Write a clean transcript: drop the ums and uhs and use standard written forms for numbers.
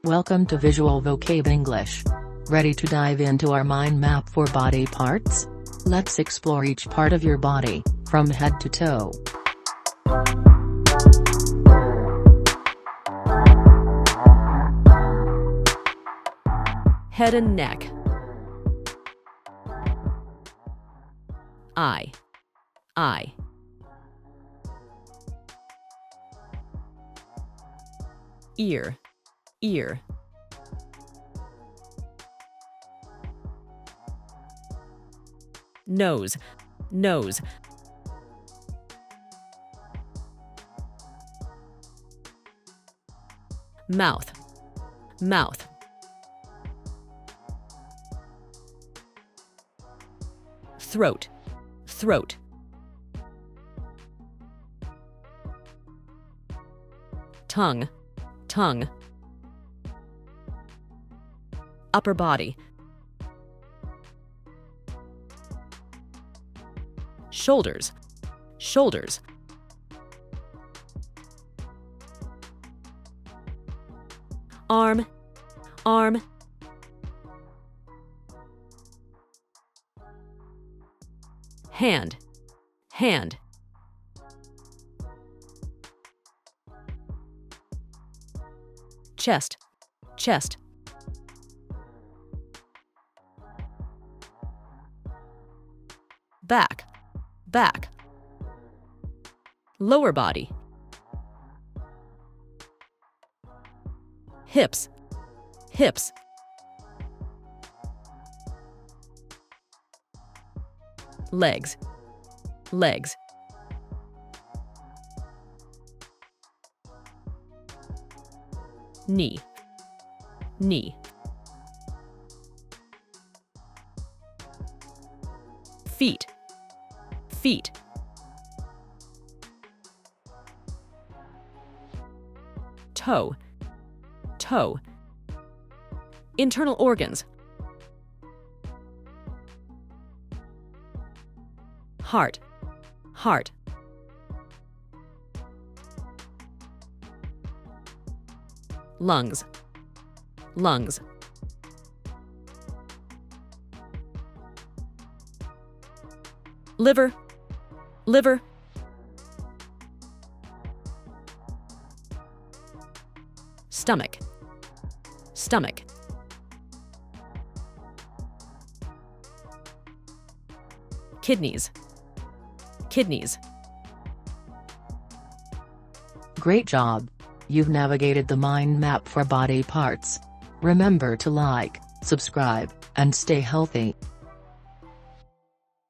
Welcome to Visual Vocab English. Ready to dive into our mind map for body parts? Let's explore each part of your body, from head to toe. Head and neck. Eye. Ear. Nose. Mouth. Throat. Tongue. Upper body. Shoulders. Arm. Hand. Chest. Back. Lower body. Hips. Legs. Knee. Feet. Toe. Internal organs. Heart. Lungs. Liver. Stomach. Kidneys. Great job! You've navigated the mind map for body parts. Remember to like, subscribe, and stay healthy.